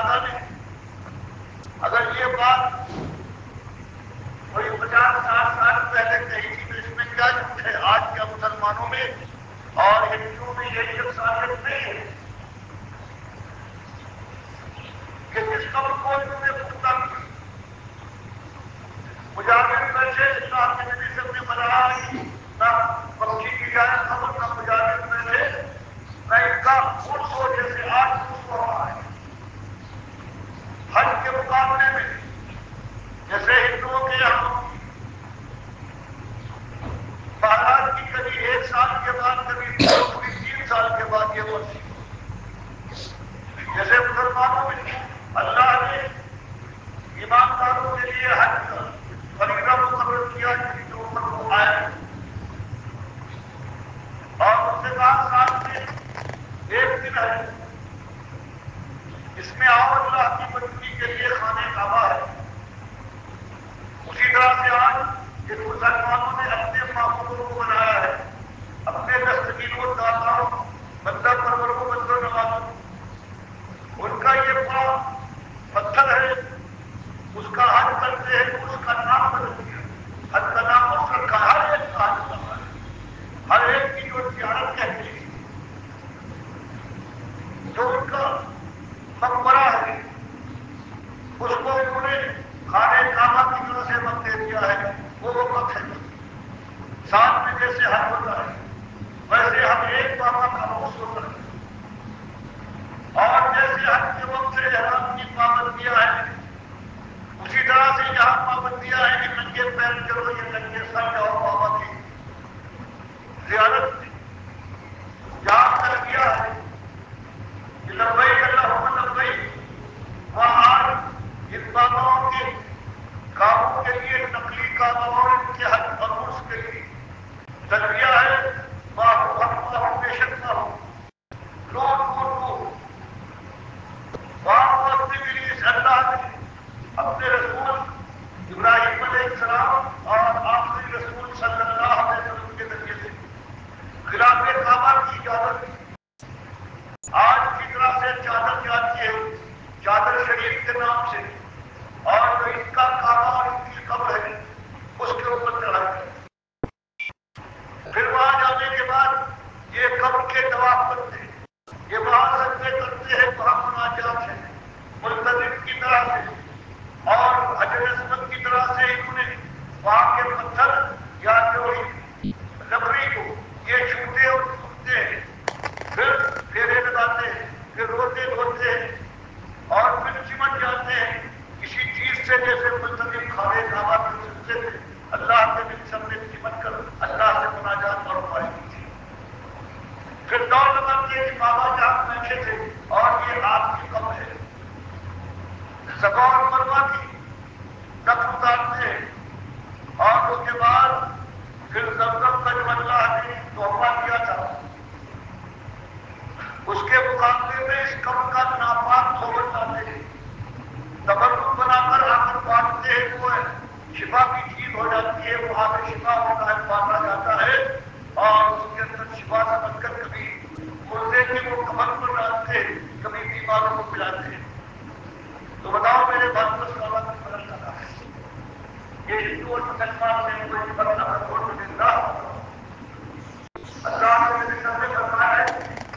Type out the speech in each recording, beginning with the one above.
دادا نے اگر یہ بات کوئی 50-60 سال پہلے کہی تھی تو اس میں کیا جھوٹ ہے؟ آج کے مسلمانوں میں اور ہندوؤں میں یہی اقسامیت نہیں ہے کہ جس قبر کو انہوں نے پختہ کیا مجاہد پیسے اللہ کے نبی سے نے بنایا نہ پکی کی جائے خبر نہ مجاہد پیسے نہ ان کا اس وجہ سے آج اس کو رہا ہے حج کے مقابلے میں جیسے ہندوؤں کے یہاں بہرحال کی کبھی 1 سال کے بعد کبھی 3 سال کے بعد یہ مرضی جیسے مسلمانوں میں اللہ نے ایمانداروں کے لیے حج کا فریضہ مقرر کیا جن کے اوپر وہ آئے اور اس کے بعد سال میں 1 دن ہے اس میں اور اللہ کی بندگی کے لیے خانہ کعبہ ہے اسی طرح سے آج جن مسلمانوں نے اپنے معبودوں کو بنایا ہے اپنے دستگیروں داتاؤں بندہ پروروں بندوں نوازوں ان کا یہ بڑا پتھر ہے اس کا حج کرتے ہیں اس کا نام بدل دیا حج کا نام اس رکھا ہر ایک کا حج کرتا ہے ہر ایک کی جو زیارت کہتے ہیں جو ان کا مقبرہ ہے اس کو انہوں نے خانہ کعبہ کی طرح سے وقت دے دیا ہے وہ وقت ہے ساتھ میں جیسے حج ہوتا ہے ویسے ہم ایک بابا کا روز ہوتا ہے اور جیسے حج کے وقت سے احرام کی پابندیاں ہیں اسی طرح سے یہاں پابندیاں ہیں کہ ننگے پیر چلو یا ننگے سر جاؤ بابا کی زیارت جہاں کر دیا ہے کہ لبیک اللہم لبیک وہاں آج ان باباؤں کے کاموں کے لیے نقلی کاموں اور ان کے حج اور عرس کے لیے تلبیہ ہے باہو حق باہو بے شک باہو نور نور نور وہاں وقت کے لیے اللہ نے اپنے رسول ابراہیم علیہ السلام اور آخری رسول صلی اللہ علیہ وسلم کے ذریعے سے خلاف کعبہ کی اجازت دی آج کی طرح سے چادر جاتی ہے چادر شریف کے نام سے اور جو ان کا کعبہ اور ان کی قبر ہے اس کے اوپر چڑھائی پھر وہاں جانے کے بعد یہ قبر کے طواف کرتے ہیں یہ وہاں سجدے کرتے ہیں وہاں مناجات ہے ملتزم کی طرح سے اور حجر اسود کی طرح سے انہوں نے وہاں کے پتھر یا جو لکڑی کو یہ چھوٹے اور چھوٹتے ہیں پھر پھیرے لگاتے ہیں پھر روتے دھوتے ہیں اور پھر چمٹ جاتے ہیں کسی چیز سے جیسے ملتزم خانہ کعبہ کے سلسلے سے اللہ کے دل سب نے چمٹ کر اللہ سے مناجات اور پائی کی تھی پھر دوڑ لگاتے ہیں کہ بابا جہاں بیٹھے تھے اور یہ آپ کی قبر ہے صفا اور مروہ کی نقل اتارتے ہیں اور اس کے بعد پھر زمزم کا جو اللہ نے تحفہ دیا تھا اس کے مقابلے میں اس قبر کا ناپاک دھوبر لاتے ہیں تبرک بنا کر آ کر بانٹتے ہیں وہ شفا کی چیز ہو جاتی ہے وہاں پہ شفا ہوتا ہے بانٹا جاتا ہے اور اس کے اندر شفا سمجھ کر کبھی مردے کے وہ قبر پر ڈالتے ہیں کبھی بیماروں کو پلاتے ہیں تو بتاؤ میرے بات پر کعبہ کی بدل لگا ہے یہ ہندو اور مسلمان میں کوئی فرق نہ چھوڑ دیتا اللہ نے میرے سامنے فرمایا ہے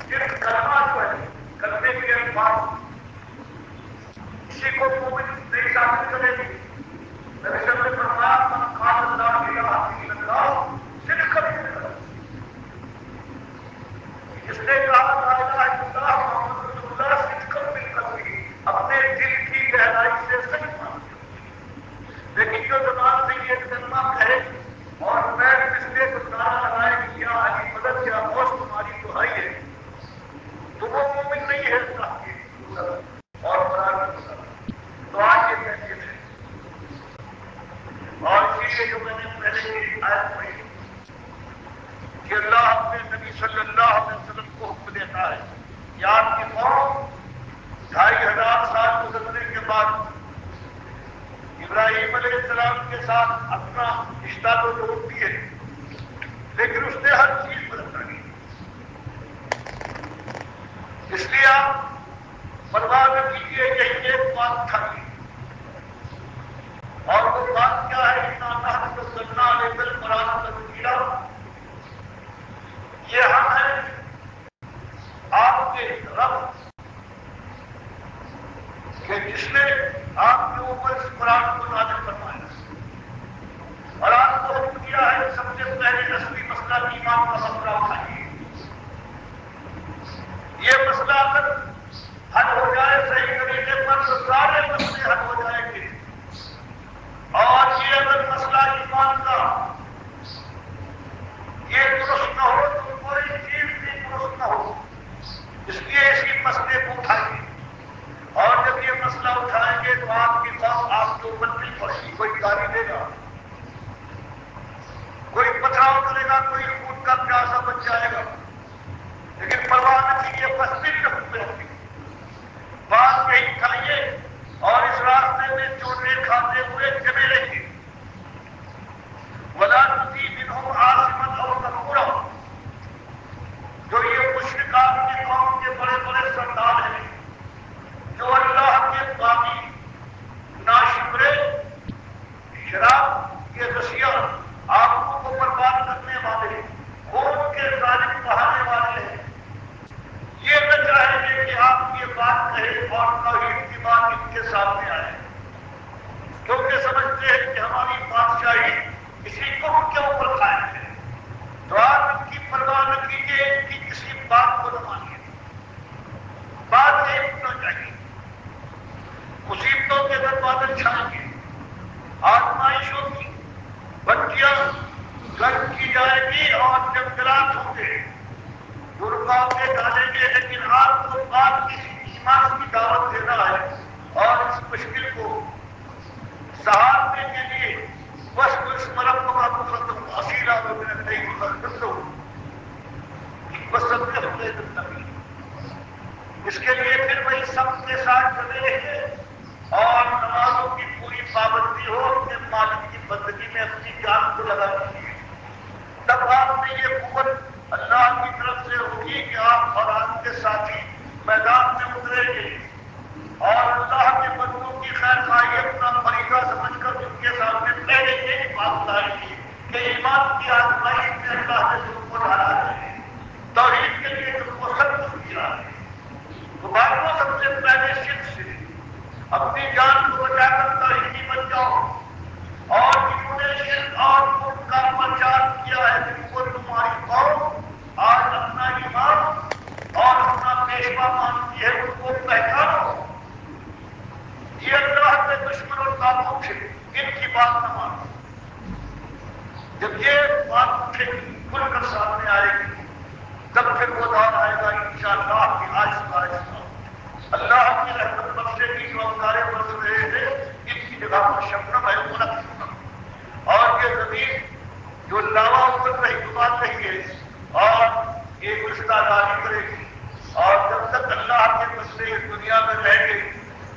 صرف کلمہ جو ہے کلمے کے الفاظ کسی کو مومن نہیں ثابت کرے گی نبی صلی اللہ علیہ وسلم نے فرمایا من قال لا الہ الا اللہ صرف کلمہ جس نے کہا لا الہ الا اللہ محمد رسول اللہ صدقا من قلبہ اپنے دل کی گہرائی سے سچ مانتے لیکن جو زبان سے یہ کلمہ کہے اور میں پچھلے کو نعرہ لگائے کہ یا علی مدد یا غوث تمہاری دہائی ہے تو وہ مومن نہیں ہے اللہ کے اور قرآن کی تو آج یہ کیفیت ہے اور اسی لیے جو میں نے پہلے کی آیت پڑھی کہ اللہ اپنے نبی صلی اللہ علیہ وسلم کو حکم دیتا ہے کہ آپ کی قوم 2500 سال گزرنے کے بعد ابراہیم علیہ السلام کے ساتھ اپنا رشتہ تو جوڑتی ہے لیکن اس نے ہر چیز بدل ڈالی اس لیے آپ پرواہ نہ کیجیے یہی کہ جس نے آپ کے اوپر اس قرآن کو نازل فرمایا اور آپ کو حکم کیا ہے کہ سب سے پہلے اصلی مسئلہ ایمان کا مسئلہ اٹھائیے. یہ مسئلہ اگر حل ہو جائے صحیح طریقے پر تو سارے مسئلے حل ہو جائیں گے. اور یہ اگر مسئلہ ایمان کا یہ درست نہ ہو تو کوئی چیز بھی درست نہ ہو. اس لیے اسی مسئلے کو اٹھائیے. اور جب یہ مسئلہ اٹھائیں گے تو آپ کی بات آپ کے اوپر نہیں پڑے گی. کوئی گالی دے گا, کوئی پتھراؤ کرے گا, کوئی خود کا پیاسا بن جائے گا, لیکن پرواہ نہ کیجیے. بس دل رکھتے رہیے, بات یہی کھائیے اور اس راستے میں چوٹے کھاتے ہوئے جمے رہیے. ولا تطیع منهم عاصما او کفورا. جو یہ مشرکان کی قوم کے بڑے بڑے سردار ہیں, جو اللہ کے باغی, ناشکرے, شراب کے رسیا, آنکھوں کو برباد کرنے والے, خون کے ظالم بہانے والے ہیں, یہ نہ چاہیں گے کہ آپ یہ بات کہیں اور توحید کی بات ان کے سامنے آئے, کیونکہ سمجھتے ہیں کہ ہماری بادشاہی کسی کفر کے اوپر قائم ہے. تو آپ ان کی پرواہ نہ کیجیے, ان کی کسی بات کو نہ مانیے. بات یہ ہونا چاہیے. مصیبتوں کے اگر بادل چھائیں گے, آزمائشوں کی بٹیاں گرم کی جائے گی اور جنگلات ہوں گے, گرگاؤں کے ڈالیں گے, لیکن آپ کو بات کسی ایمان کی دعوت دینا ہے اور اس مشکل کو سہارنے کے لیے بس اس مرم کا مقدم اصیلا میں نہیں مقدم دو بسب کے نبی. اس کے لیے پھر وہی سب کے ساتھ چلے رہیے اور نمازوں کی پوری پابندی ہو, اپنے مالک کی بندگی میں اپنی جان کو لگا دیجیے. تب آپ میں یہ قوت اللہ کی طرف سے ہوگی کہ آپ اور آپ کے ساتھی میدان میں اتریں گے اور اللہ کے بندوں کی خیر خواہی اپنا فریضہ سمجھ کر ان کے سامنے پہلے یہ بات لائیں گی کہ ایمان کی آزمائش میں اللہ نے تم کو ڈالا ہے, توحید کے لیے تم کو سب کچھ کیا ہے. تو باتوں سب سے پہلے شرک سے اپنی جان کو بچا کر توحیدی بن جاؤ. اور جنہوں نے شرک اور کفر کا پرچار کیا ہے, جن کو تمہاری قوم آج اپنا ایمان اور اپنا پیشوا مانتی ہے, ان کو پہچانو. یہ اللہ کے دشمن اور طاغوت ہے, ان کی بات نہ مانو. جب یہ بات اٹھے گی, کھل کر سامنے آئے گی, تب پھر وہ دور آئے گا انشاءاللہ کہ آہستہ آہستہ اللہ کی رحمت بخشے کی جو اوتارے برس رہے تھے, ان کی جگہ پر شبنم ہے وہ نقص ہوگا. اور یہ زمین جو لاوا اوپر رہی ڈبال رہی ہے اور یہ گشتہ داری کرے گی, اور جب تک اللہ کے بندے اس دنیا میں رہیں گے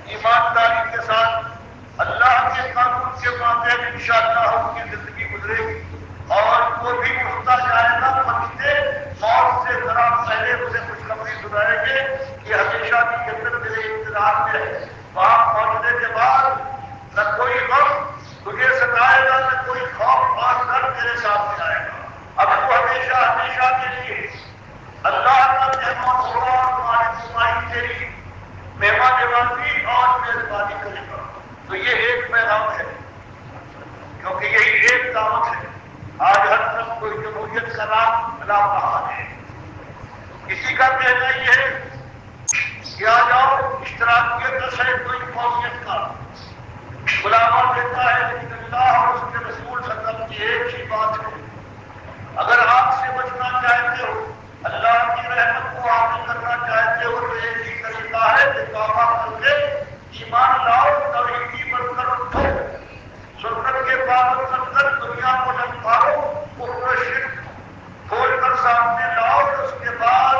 ایمانداری کے ساتھ اللہ کے قانون کے ماتحت انشاءاللہ ان کی زندگی گزرے گی. اور وہ بھی اٹھتا جائے گا, فرشتے موت سے ذرا پہلے اسے خوشخبری سنائیں گے کہ ہمیشہ کی جنت میرے انتظار میں ہے. وہاں پہنچنے کے بعد نہ کوئی غم تجھے ستائے گا, نہ کوئی خوف اور ڈر تیرے سامنے آئے گا. اب تو ہمیشہ ہمیشہ کے لیے اللہ کا مہمان ہوگا اور تمہاری تیری مہمان نوازی اور میزبانی کرے گا. تو یہ ایک پیغام ہے, کیونکہ یہی ایک دعوت ہے. آج ہر طرف کوئی جمہوریت کا نام ملا رہا ہے. کسی کا کہنا یہ ہے کہ آ جاؤ اشتراکیت ہے, کوئی قومیت کا بلاوا دیتا ہے, لیکن اللہ اور اس کے رسول صلی اللہ علیہ وسلم کی ایک ہی بات ہے, اگر آگ سے بچنا چاہتے ہو, اللہ کی رحمت کو حاصل کرنا چاہتے ہو, تو ایک ہی طریقہ ہے کہ توبہ کر کے ایمان لاؤ, توحیدی بن کر اٹھو, سنت کے پابند بن کر دنیا کو لمکاؤ, کفر و شرک کھول کر سامنے لاؤ. اس کے بعد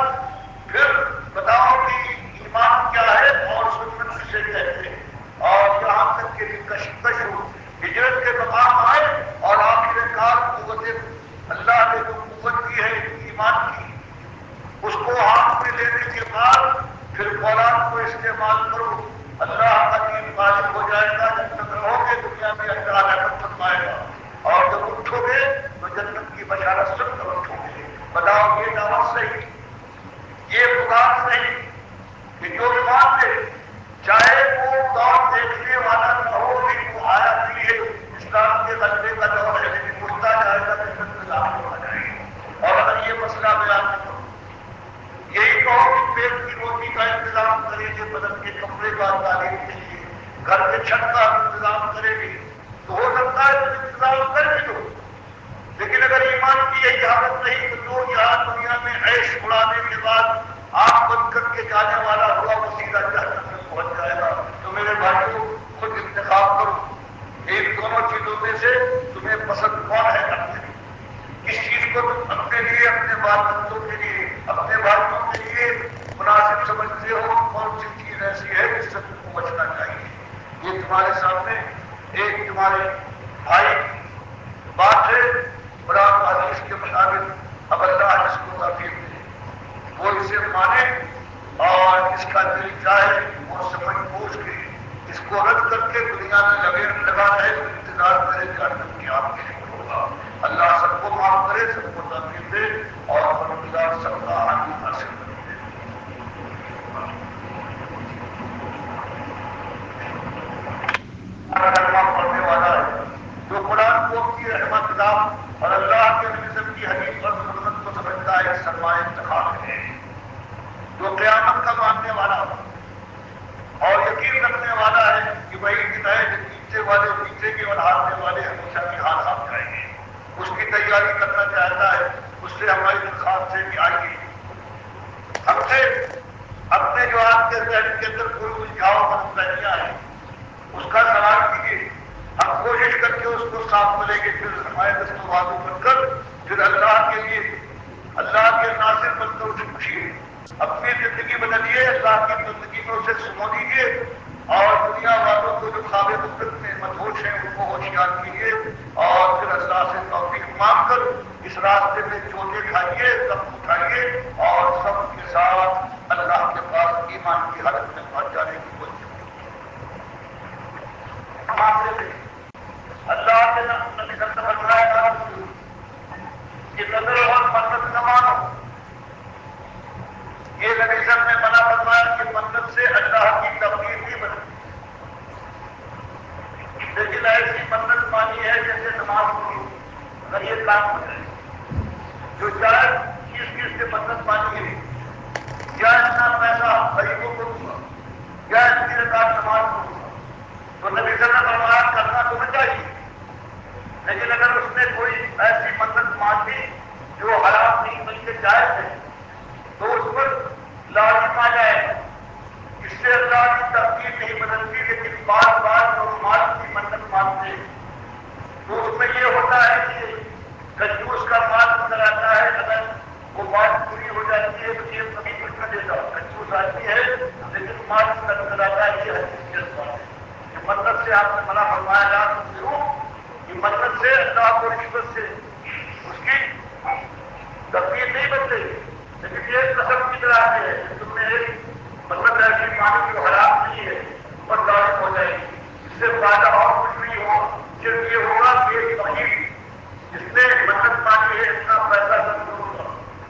پھر بتاؤ کہ ایمان کیا ہے اور سنت کسے کہتے ہیں. اور یہاں تک کہ کشمکش ہو, ہجرت کے مقام آئے اور آخر کار قوت اللہ نے جو قوت کی ہے ایمان کی, اس کو ہاتھ میں لینے کے بعد پھر فولاد کو استعمال کرو. اللہ کا دین غالب ہو جائے گا. جب تک رہو گے دنیا میں اللہ رحمت فرمائے گا, اور جب اٹھو گے تو جنت کی بشارت سن کر اٹھو گے. بتاؤ یہ دعوت صحیح, یہ پکار صحیح کہ جو ایمان لے, چاہے وہ بعد تعلیم کے لیے گھر کے چھت کا انتظام کرے گی تو ہو سکتا ہے تو انتظام کر بھی دو، لیکن اگر ایمان کی یہی حالت نہیں تو جو یہاں دنیا میں عیش اڑانے کے بعد آنکھ بند کر کے جانے والا ہوا وہ سیدھا جہنم میں پہنچ جائے گا۔ تو میرے بھائیوں خود انتخاب کرو، ایک دونوں چیزوں میں سے تمہیں پسند کون ہے اپنے لیے، کس چیز کو تم اپنے لیے، اپنے بال بچوں کے لیے، اپنے بھائیوں کے لیے مناسب سمجھتے ہو، کون سی چیز ایسی ہے جس سے تم کو بچنا چاہیے۔ یہ تمہارے سامنے ایک تمہارے بھائی بات ہے، قرآن حدیث کے مطابق اب اللہ جس کو توفیق دے وہ اسے مانے اور اس کا دل چاہے اور سمجھ بوجھ کے اس کو رد کر کے دنیا میں لگا رہے تو انتظار کرے جہنم کی آگ کے لیے ہوگا۔ اللہ سب کو معاف کرے، سب کو توفیق دے اور پروردگار سب کا حاصل کرے۔ پڑھنے والا ہے جو قرآن کو کی رحمت کتاب اور اللہ کے نبی کی حدیث اور سنت کو سمجھتا ہے، سرمایہ انتخاب ہے جو قیامت کا ماننے والا اور یقین رکھنے والا ہے کہ وہی دن ہے جو پیچھے والے پیچھے کے اور ہارنے والے ہمیشہ کی ہار ہار جائیں گے، اس کی تیاری کرنا چاہتا ہے۔ اس سے ہماری درخواست ہے کہ آئیے ہم سے اپنے جو آپ کے ذہن کے اندر کوئی الجھاؤ غلطفہمیاں ہیں اس کا سوال کیجیے، ہم کوشش کر کے اس کو صاف کریں گے، پھر ہمارے دستوازو بن کر پھر اللہ کے لیے اللہ کے ناصر بن کر اسے پوچھیے، اپنی زندگی بدلیے، اللہ کی زندگی میں اسے سنو دیجیے اور دنیا والوں کو جو خواب مدت میں مدہوش ہیں ان کو ہوشیار کیجیے اور پھر اللہ سے توفیق مانگ کر اس راستے میں چوٹیں کھائیے، سب اٹھائیے اور سب کے ساتھ اللہ کے پاس ایمان کی حالت میں پہنچ جانے کی کوشش اللہ کے نبی صلی اللہ علیہ وسلم کہ نظر اور منت نہ مانو، یہ نبی صاحب نے منع فرمایا کہ منت سے اللہ کی تقدیر نہیں بنتی، لیکن ایسی منت مانی ہے جیسے نماز پڑھی اگر یہ کام ہو جائے جو جائز چیز چیز سے منت مانی ہے، یا اتنا پیسہ غریبوں کو دوں گا یا اتنی رکعت نماز پڑھوں گا، تو نبی صلی اللہ علیہ وسلم فرمایا کرنا تمہیں چاہیے، لیکن اگر اس نے کوئی ایسی منت مان لی جو حرام نہیں بلکہ جائز ہے تو اس پر لازم آ جائے گا۔ اس سے اللہ کی تقدیر نہیں بدلتی، لیکن بار بار جو مال کی منت مانتے ہیں تو اس میں یہ ہوتا ہے کہ کنجوس کا مال نظر آتا ہے، اگر وہ بات پوری ہو جاتی ہے تو یہ کبھی کچھ نہ دیتا، کنجوس آتی ہے لیکن مال کا نظر آتا ہے، یہ حقیقت بات ہے۔ منت سے آپ نے منع فرمایا لا تنظروا کہ منت سے اللہ کو رشوت سے اس کی تقدیر نہیں بدلے گی، لیکن یہ قسم کی طرح سے ہے کہ تم نے ایک منت ایسی مانی جو حرام نہیں ہے اور ظاہر ہو جائے گی، اس سے فائدہ اور کچھ نہیں ہوگا، صرف یہ ہوگا کہ ایک فقیر جس نے منت مانی ہے اتنا پیسہ ضرور ہوگا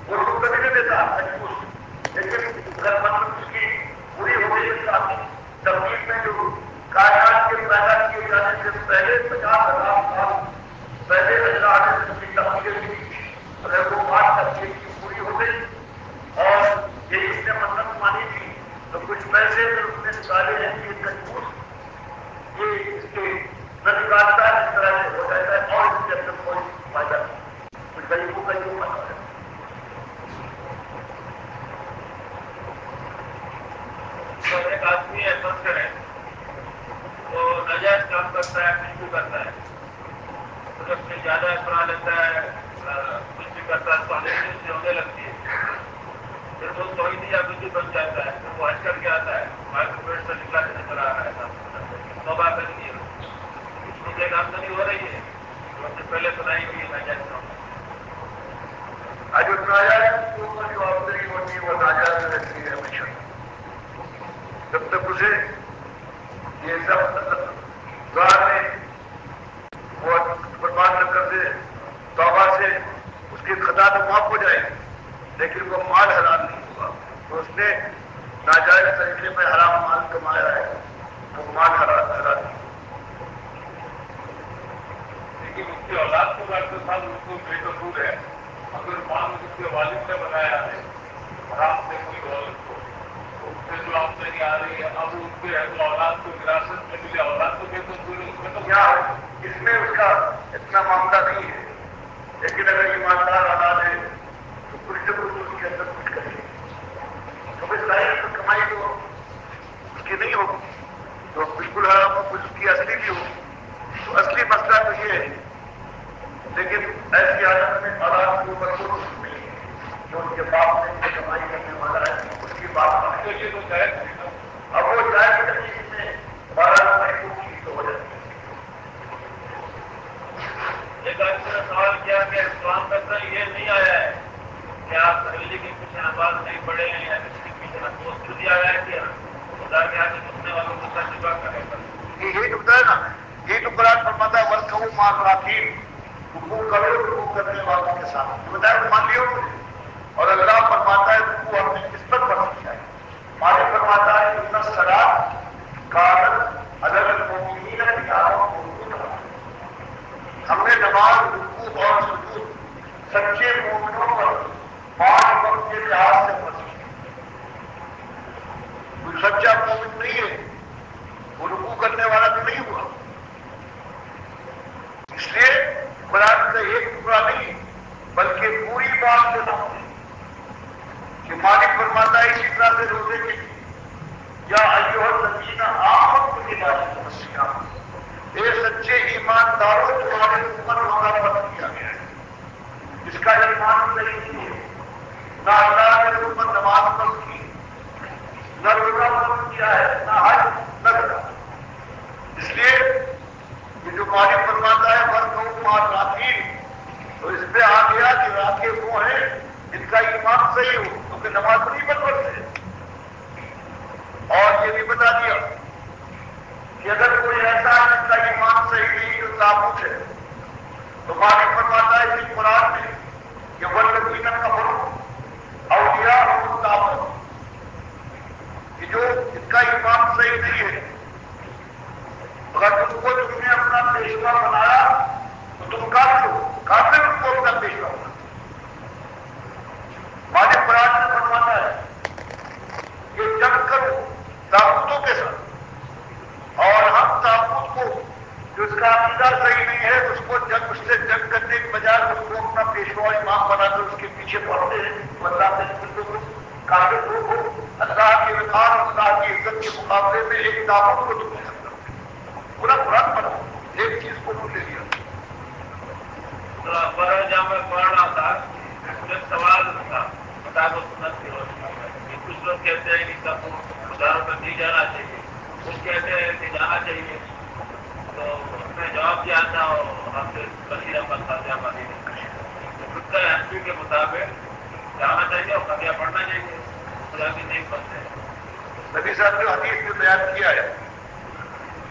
وہ تو کبھی نہیں دیتا کنجوس، لیکن اگر منت اس کی پوری ہو گئی تقدیر میں جو کائنات کے پیدا کیے جانے سے پہلے 50,000 سال پہلے اللہ نے اس کی تقدیر کی، اگر وہ بات تقدیر کی پوری ہو گئی اور یہ اس نے منت مانی تھی تو کچھ پیسے اگر اس نے نکالے ہیں کہ کنجوس یہ اس کے نہ نکالتا ہے اس طرح سے ہو جاتا ہے اور اس کے اندر کوئی فائدہ نہیں، کچھ غریبوں کا یوں بنا ہے۔ ایک آدمی ایسا کرے وہ ناجائز کام کرتا ہے، کچھ بھی کرتا ہے، اس میں زیادہ بنا لیتا ہے، کچھ بھی کرتا ہے تو انگریزی سے ہونے لگتی ہے، پھر وہ توحیدی یا کچھ بھی بن جاتا ہے، پھر وہ حج کر کے آتا ہے، مائکروویو سے نکلا کے نظر آ رہا ہے، توبہ کر دی ہے، اس کی ایک آمدنی ہو رہی ہے، اس سے پہلے سنائی ہوئی ہے ناجائز کام۔ جو ناجائز کے اوپر جو آمدنی ہوتی ہے وہ ناجائز رہتی ہے ہمیشہ، جب تک اسے یہ سب گاہ میں وہ برباد نہ کر دے، توبہ سے اس کی خطا تو معاف ہو جائے گی لیکن وہ مال حلال نہیں ہوگا، تو اس نے ناجائز طریقے میں حرام مال کمایا ہے تو مال حلال نہیں۔ لیکن اس کی اولاد کو ڈاکٹر صاحب اس کو بے قصور ہے، اگر مال اس کے والد نے بنایا ہے حرام سے کوئی دولت کو، اس سے جو آمدنی آ رہی ہے اب اس پہ ہے جو اولاد کو وراثت میں ملے اولاد کو تو پورے اس میں تو کیا ہے اس میں اس کا اتنا معاملہ نہیں ہے، لیکن اگر ایماندار اولاد ہے تو کچھ نہ کچھ اس کے اندر کچھ کرے تو اس لائف میں کمائی تو اس کی نہیں ہوگی تو بالکل حرام ہو کچھ اس کی اصلی بھی ہو تو اصلی مسئلہ تو یہ ہے، لیکن ایسی حالت میں اولاد کو بچوں کو نہیں ہے جو ان کے باپ نے کمائی کرنے والا ہے اس کی بات تو یہ تو جائز ہے نا، اب وہ جائز کرنے میں 12 مہینوں کی تو ہو جاتی ہے۔ ایک آدمی نے سوال کیا کہ اسلام کا تو یہ نہیں آیا ہے کہ آپ خریدی کے پیچھے نماز نہیں پڑھے ہیں یا کسی کے پیچھے نماز خود ہی آیا ہے کہ خدا کے آگے جھکنے والوں کو تجربہ کرے گا، یہی تو بتایا نا، یہی تو قرآن فرماتا ہے ورکعوا مع الراکعین، رکوع کرو رکوع کرنے والوں کے ساتھ بتایا تو مان لیو، اور اللہ فرماتا ہے رکوع ہم نے کس پر پڑھ سکتا ہے، مالک فرماتا ہے ان الصلاۃ کانت علی المؤمنین کتابا موقوتا، ہم نے نماز رکوع اور سجود سچے مومنوں پر 5 وقت کے لحاظ سے فرض کی، کوئی سچا مومن نہیں ہے وہ رکوع کرنے والا تو نہیں ہوا، اس لیے قرآن کا ایک ٹکڑا نہیں بلکہ پوری بات سے نہ کہ مالک فرماتا ہے اسی طرح سے روزے کے یا ایھا الذین آمنوا باللہ والصیام، اے سچے ایمانداروں تمہارے اوپر روزہ فرض کیا گیا ہے، اس کا ایمان صحیح نہیں ہے، نہ اللہ نے اوپر نماز فرض کی، نہ روزہ فرض کیا ہے، نہ حج نہ زکات، اس لیے یہ جو مالک فرماتا ہے ورکعوا مع الراکعین تو اس پہ آ گیا کہ راکع وہ ہیں جن کا ایمان صحیح ہو کیونکہ نماز نہیں پڑھتے، اور یہ بھی بتا دیا کہ اگر کوئی ایسا ہے جس کا ایمان صحیح نہیں جو طاغوت ہے تو مالک فرماتا ہے اس قرآن میں کہ والذین کفروا اولیاءهم الطاغوت، کہ جو جن کا ایمان صحیح نہیں ہے اگر تم کو تم نے اپنا پیشوا بنایا تو تم کافر ہو، کافر ان کو اپنا پیشوا بنا، مالک قرآن میں فرماتا ہے کہ جنگ کرو طاغوتوں کے ساتھ، اور ہم طاغوت کو جو اس کا عقیدہ صحیح نہیں ہے اس کو جنگ اس سے جنگ کرنے کے بجائے اس کو اپنا پیشوا امام بنا کر اس کے پیچھے پڑھتے ہیں، اللہ کے کافر لوگ ہو، اللہ کے وقار اور اللہ کی عزت کے مقابلے میں ایک طاغوت کو تم نے پورا قرآن پڑھا ایک چیز کو بھول لیا۔ جہاں میں پڑھ رہا تھا اس میں سوال تھا کتاب و سنت کی روشنی میں، کچھ لوگ کہتے ہیں کہ سب خداؤں میں نہیں جانا چاہیے، کچھ کہتے ہیں کہ جانا چاہیے، تو اس میں جواب دیا تھا اور ہم سے بشیر احمد خاصیہ مدینہ خود کا ہسٹری کے مطابق جانا چاہیے اور خطیہ پڑھنا چاہیے، خدا کی نہیں پڑھتے ہیں۔ نبی صاحب نے حدیث میں بیان کیا ہے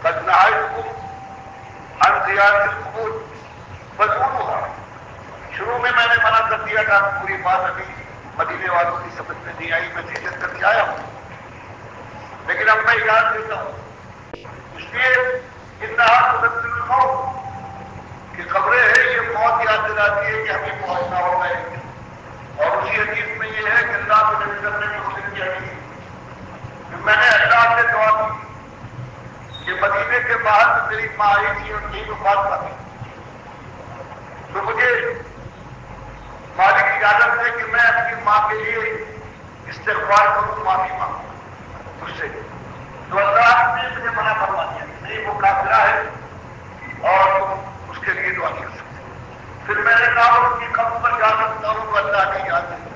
قد نہیتکم عن زیارت القبور فزوروها، شروع میں نے منع کر دیا تھا، پوری بات ابھی مدینے والوں کی سمجھ میں نہیں آئی، میں ہجرت کر کے آیا ہوں، لیکن اب میں یاد دیتا ہوں، اس لیے انہا تذکر الموت کہ خبریں ہیں یہ موت یاد دلاتی ہے کہ ہمیں پہنچنا ہوگا ایک دن، اور اسی حدیث میں یہ ہے کہ اللہ کو نبی کرنے میں مسلم کی حدیث کہ میں نے اللہ سے دعا کی کہ مدینے کے باہر میں میری ماں آئی تھی اور یہی وفات پاتی، تو مجھے مالک کی اجازت ہے کہ میں اپنی ماں کے لیے استغفار کروں، معافی مانگوں مجھ سے، تو اللہ نے مجھے منع فرما دیا کہ نہیں وہ کافرہ ہے اور تم اس کے لیے دعا کر سکتے، پھر میں نے کہا اس کی قبر پر جا سکتا ہوں تو اللہ نے یاد دیا،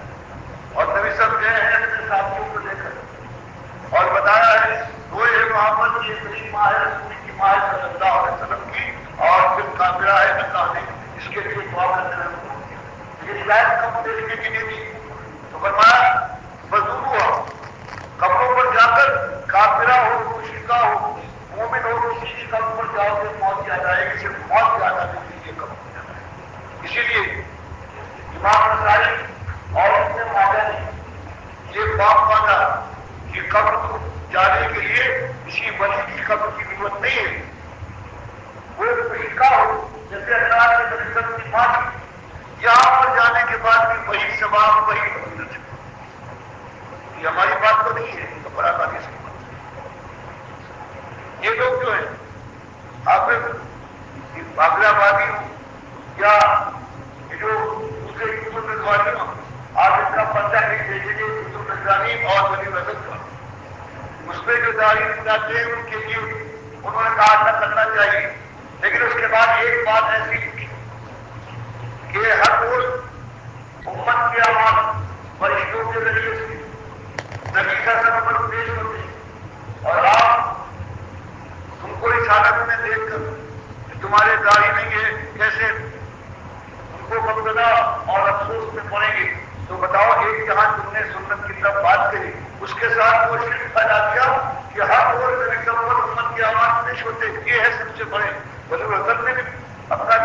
اور نبی صاحب گئے ہیں اپنے ساتھیوں کو لے کر اور بتایا ہے وہ محمد کی میری ماں ہے رسول کی ماں ہے صلی اللہ علیہ وسلم کی، اور پھر کافرہ ہے اللہ نے اس کے لیے دعا کرنے میں حکم دیا، یہ شاید کم دیکھنے کی نہیں تھی، تو فرمایا مزدور ہوا قبروں پر جا کر کافرہ ہو مشرکہ ہو مومن ہو کسی کی قبر پر جاؤ گے موت یاد آئے گی، صرف موت یاد آنے کے لیے قبر پر جانا ہے، اسی لیے امام نسائی اور ابن ماجہ نے یہ باب باندھا کہ قبر کو جانے کے لیے کسی ولی کی قبر کی ضرورت نہیں ہے، وہ مشرکہ ہو جیسے اللہ کے نبی صلی اللہ علیہ وسلم کی یہاں پر جانے کے بعد بھی وہی ثواب وہی فضیلت ہے، یہ ہماری بات تو نہیں ہے، تو قرآن حدیث کی بات ہے۔ یہ لوگ جو ہیں حافظ بابر آبادی ہوں یا جو دوسرے یوسف رضوانی ہوں، آپ ان کا پتہ نہیں دیکھیں گے یوسف رضوانی اور ولی وسط کا، اس پہ جو داڑھی بناتے ہیں ان کے لیے انہوں نے کہا نہ کرنا چاہیے، لیکن اس کے بعد ایک بات ایسی لکھی کہ ہر روز امت کی آواز فرشتوں کے ذریعے سے نبی کا سبب پیش ہوتے ہیں، اور آپ تم کو رسالت میں دیکھ کر کہ تمہارے داڑھی نہیں ہے کیسے ان کو مبتلا اور افسوس میں پڑیں گے، تو بتاؤ ایک جہاں تم نے سنت کی طرف بات کری اس کے ساتھ وہ شرک پیدا کیا کہ ہر روز نبی کا امت کی آواز پیش ہوتے، یہ ہے سب سے بڑے ولی وسط نے بھی اپنا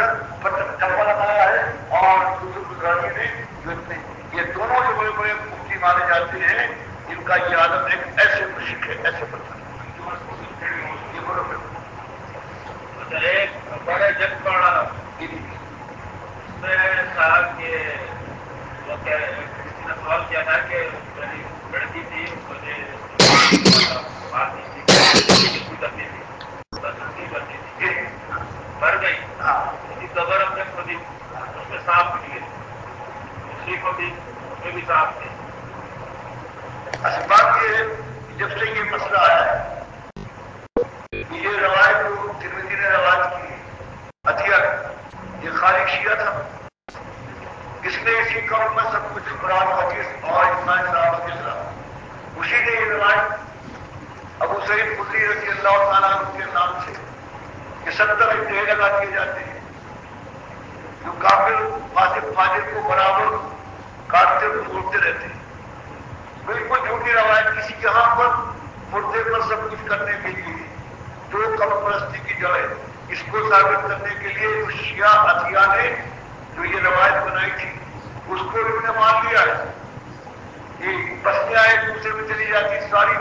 جمع لگایا ہے، اور یوسف رضوانی نے جو اتنے، یہ دونوں جو بڑے بڑے مفتی مانے جاتے ہیں ان کا یہ عالم ایک ایسے مشق ہے، ایسے پتھر ایک بڑے جگ پڑا اس میں کہا کہ وہ سوال کیا تھا کہ میری لڑکی تھی مجھے کرتی تھی مر گئی، اس کی قبر ہم نے کھودی، اس میں سانپ نکلے، دوسری کھودی اس میں بھی سانپ تھے۔ اصل بات یہ ہے جب سے یہ مسئلہ آیا ہے یہ روایت جو ترمذی نے روایت کی عطیہ یہ خالق شیعہ تھا، اس نے اسی قوم میں سب کچھ قرآن حدیث اور اجماع صحابہ کے خلاف، اسی نے یہ روایت ابو سعید خدری رضی اللہ تعالیٰ عنہ کے نام سے کہ 70 انتہے لگا دیے جاتے ہیں جو کافر فاسق فاجر کو برابر کاٹتے ہوئے بولتے رہتے ہیں، بالکل جھوٹی روایت، کسی جہاں پر مردے پر سب کچھ کرنے کے لیے جو قبر پرستی کی جڑ ہے، اس کو ثابت کرنے کے لیے جو شیعہ عطیہ نے جو یہ روایت بنائی تھی اس کو انہوں نے مان لیا ہے، یہ بستیاں ایک دوسرے میں چلی جاتی ساری،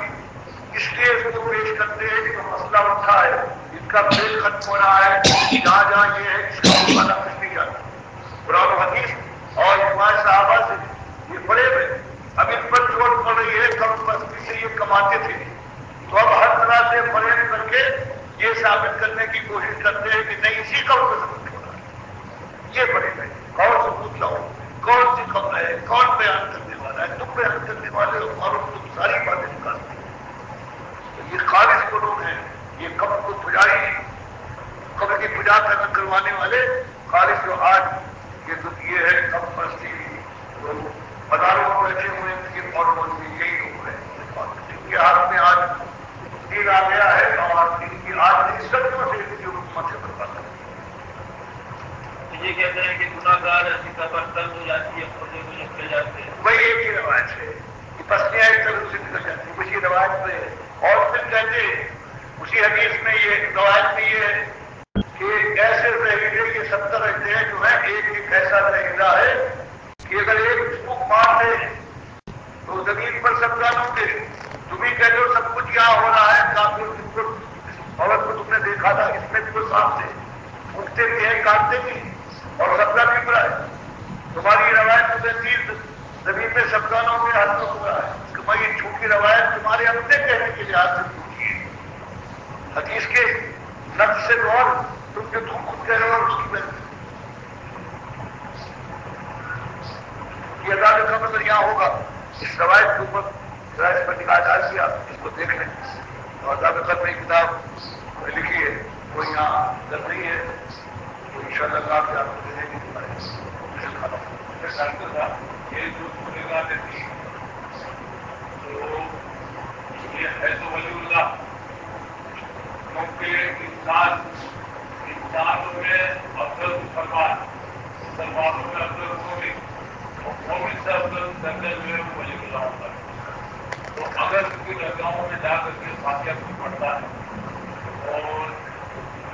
اس لیے اس کو پیش کرتے ہیں کہ مسئلہ اٹھا ہے، ان کا پیش ختم ہو رہا ہے، جہاں جہاں یہ ہے اس کا مطالعہ کچھ نہیں جاتا، قرآن و حدیث اور اجماع صحابہ سے یہ بڑے ہوئے، اب ان پر چوٹ پڑ رہی ہے، کم پرستی سے یہ کماتے تھے، تو اب ہر طرح سے فریب کر کے یہ ثابت کرنے کی کوشش کرتے ہیں کہ نہیں اسی قوم کا ثبوت ہو رہا ہے، یہ بڑے ہیں، کون ثبوت لاؤ، کون سی خبر ہے، کون بیان کرنے والا ہے، تم بیان کرنے والے ہو اور تم ساری باتیں نکالتے ہو، یہ خالص کو لوگ ہیں، یہ قبر کو پجاری ہیں، قبر کی پجا کروانے والے خالص جو آج یہ ہے قبر پرستی مداروں میں بیٹھے ہوئے ان اور یہی لوگ ہیں جن کے ہاتھ میں آج دین آ گیا ہے اور ان کی آج کی صدیوں سے ان کی حکومت ہے برباد۔ یہ کہتے ہیں کہ گناہ گار ایسی قبر تنگ ہو جاتی ہے، پردے کو نکل جاتے ہیں، وہی ایک ہی روایت ہے کہ پسلیاں ایک طرف سے نکل جاتی ہیں، اسی روایت پہ اور پھر کہتے ہیں اسی حدیث میں یہ روایت میں یہ ہے کہ ایسے زہریلے یہ 70 رہتے ہیں جو ہے ایک ایسا زہریلا ہے کہ اگر ایک اس کو مار دے تو زمین پر سب جانوں گے، تم ہی کہتے ہو سب کچھ کیا ہو رہا ہے، کافی عورت کو تم نے دیکھا تھا اس میں بھی وہ سانپ تھے، اٹھتے بھی ہیں کاٹتے بھی اور سب کا بھی برا ہے، تمہاری روایت میں 30 زمین میں سب جانوں میں ہاتھ میں ہوا ہے کہ میں یہ جھوٹی روایت تمہارے اپنے کہنے کے لحاظ سے جھوٹی ہے، حدیث کے نقص سے اور تم جو تم خود کہہ رہے ہو اس کی بہتر یہ عذاب قبر اگر یہاں ہوگا اس روایت کے اوپر روایت پر نگاہ ڈال دیا اس کو دیکھ لیں، تو عذاب قبر میں کتاب لکھی ہے وہ یہاں اگر نہیں ہے تو ان شاء اللہ آپ کو دے دیں گے یہ جو پورے گا دیتی تو یہ ہے تو ولی اللہ، کیونکہ انسانوں میں افضل مسلمانوں میں افضل مومن اور مومن سے افضل درجہ جو ہے وہ ولی اللہ ہوتا ہے، تو اگر ان کی درگاہوں میں جا کر کے فاتحہ کو پڑھتا ہے اور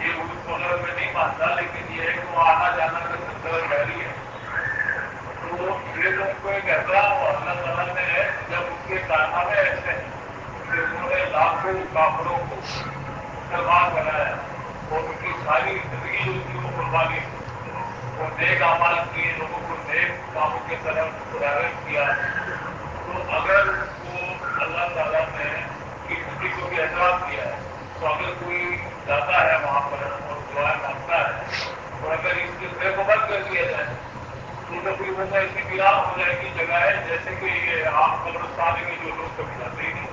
یہ اس کو اگر میں نہیں مانتا لیکن یہ ہے کہ وہ آنا جانا کا سلسلہ جاری ہے، تو یہ تو ان کو ایک احترام اور اللہ تعالیٰ نے جب ان کے کارنامے ایسے ہیں کہ انہوں نے لاکھوں کافروں کو مسلمان بنایا اور ان کی ساری زندگی جو تھی وہ قربانی وہ نیک اعمال کیے، لوگوں کو نیک کاموں کی طرف راغب کیا، تو اگر وہ اللہ تعالیٰ نے کسی کو بھی احترام کیا ہے تو اگر کوئی جاتا ہے وہاں پر اور دعائیں مانگتا ہے اور اگر اس کے بے کو بند کر دیا جائے تو کوئی وہ ایسی ویران ہو جائے گی جگہ ہے جیسے کہ یہ عام قبرستان میں جو لوگ کبھی جاتے ہی نہیں،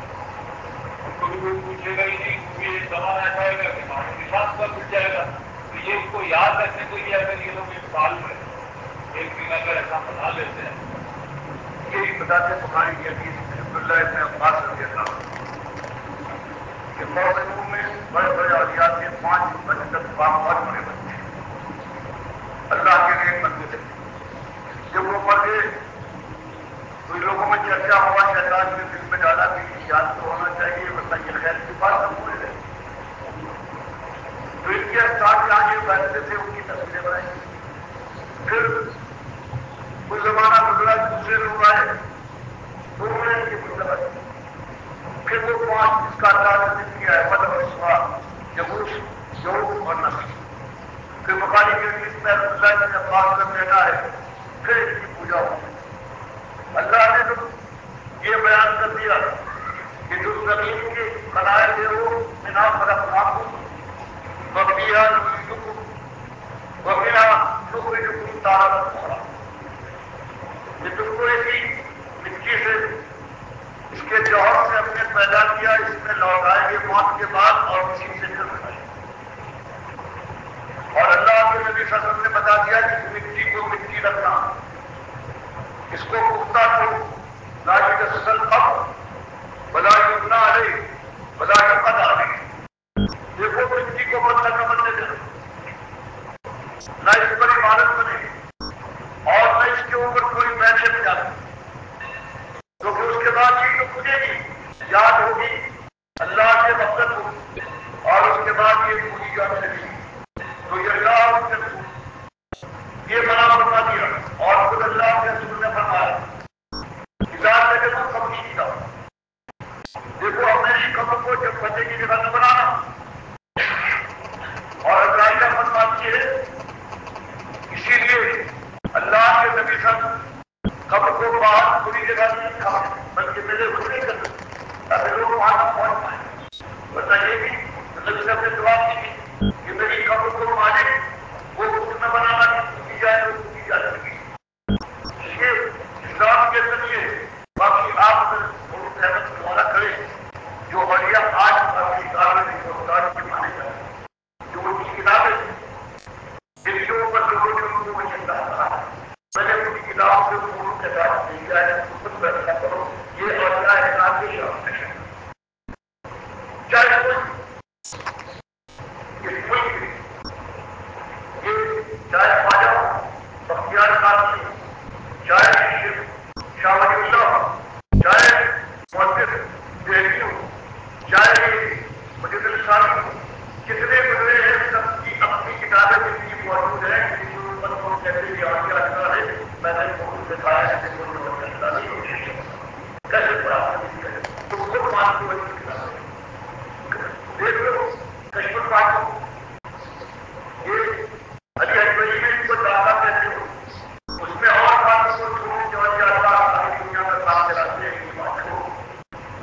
ان کو بھی کوئی پوچھے گا ہی نہیں، کیونکہ ایک زمانہ ایسا آئے گا کہ نام نشان پر مل جائے گا. تو یہ اس کو یاد رکھنے کے لیے اگر یہ لوگ ایک سال میں ایک دن اگر ایسا بنا لیتے ہیں. یہی بتاتے بخاری کی حدیث میں عبداللہ ابن عباس رضی اللہ عنہ کہ موضوع میں بڑے بڑے اولیاء کے 5 بچے تک بہت بڑے بچے اللہ کے لیے بندے تھے. جب وہ پڑھ گئے تو لوگوں میں چرچا ہوا شیطان کے دل میں ڈالا کہ یاد تو ہونا چاہیے ورنہ یہ خیر کی بات ہم بولے رہے. تو ان کے استاد آگے بیٹھتے تھے ان کی تصویریں بنائی. پھر کچھ زمانہ گزرا دوسرے لوگ آئے تو انہوں نے ان کی مطلب پھر وہ 5 جس کا اللہ نے ذکر کیا ہے مطلب اسوا یبوس یوم اور نصر. پھر بخاری کے حدیث میں عبداللہ بن عباس کا کہنا ہے پھر ان کی پوجا ہوئی. اللہ نے تو یہ بیان کر دیا کہ جو زمین کے خلائے تھے وہ بنا فرق ناکو وقیہ نویدکم وقیہ نخرجکم تارۃ اخری. یہ تم کو ایسی مٹی سے اس کے جوہر سے ہم نے پیدا کیا اس میں لوٹائیں گے موت کے بعد اور اسی سے پھر اٹھائیں گے. اور اللہ کے نبی صلی اللہ علیہ وسلم نے بتا دیا کہ اس مٹی کو مٹی رکھنا اس کو پختہ کرو لا یجسس القبر ولا یبنى علیہ ولا یقعد علیہ. دیکھو مٹی کو مت بننے دینا نہ اس پر عبادت بنے اور نہ اس کے اوپر کوئی پیسے میں جاتا تو پھر اس کے بعد چیز تو پوچھے گی یاد ہوگی اللہ سے مقصد ہوگی اور اس کے بعد یہ پوری جان چلی تو یہ اللہ سے یہ منع فرما دیا. اور خود اللہ کے رسول نے فرمایا کتاب میں دیکھو قبر کی کتاب دیکھو اپنے ہی قبر کو جب بچے کی جگہ نہ بنانا. اور اللہ فرماتی ہے اسی لیے اللہ کے نبی صاحب قبر کو باہر پوری جگہ نہیں رکھا بلکہ میرے خود نہیں کر تاکہ لوگ وہاں نہ پہنچ پائیں. بتائیے بھی نبی صاحب نے دعا کی کہ میری قبر کو مالک وہ خود نہ بنانا کی جائے وہ کی جا سکے. یہ اسلام کے ذریعے باقی آپ بہت احمد دوبارہ کرے جو بڑھیا آج باقی کتابیں کے مانے جائے جو ان کی کتابیں جن کے اوپر لوگوں نے ان کو چنتا ہے پہلے ان کی کتاب سے ان کے ساتھ مل جائے خود فیصلہ کرو. یہ اولیاء احسان کے شامل ہے چاہے کوئی اس ملک میں یہ چاہے خواجہ ہو بختیار خان چاہے شاہ ولی اللہ چاہے محدث دہلوی ہو چاہے مجید الثانی ہو کتنے گزرے ہیں سب کی اپنی کتابیں جتنی موجود ہیں جن کو اوپر کو کہتے ہیں آگے اچھا ہے میں نے بہت دکھایا ہے کہ کوئی وقت نہیں ہو کیسے پڑھا تو خود مان کی وجہ کتابیں دیکھ لو کشمیر پاک یہ علی اکبری میں ان کو دادا کہتے ہو اس میں اور بات کو چھوڑ جو ساری دنیا میں کام چلاتے ہیں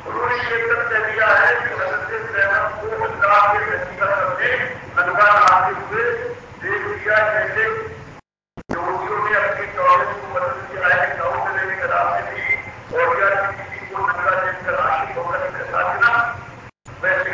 انہوں نے یہ تک کہہ دیا ہے کہ حضرت زینب کو اللہ کے حقیقت میں لگا لاتے ہوئے دیکھ لیا جیسے یہودیوں نے اپنی دولت کو بدل کیا ہے کہ دولت لینے کے راستے بھی اور یا کسی کو نگا دیکھ کر عاشق ہو کر کے ساتھ نا ویسے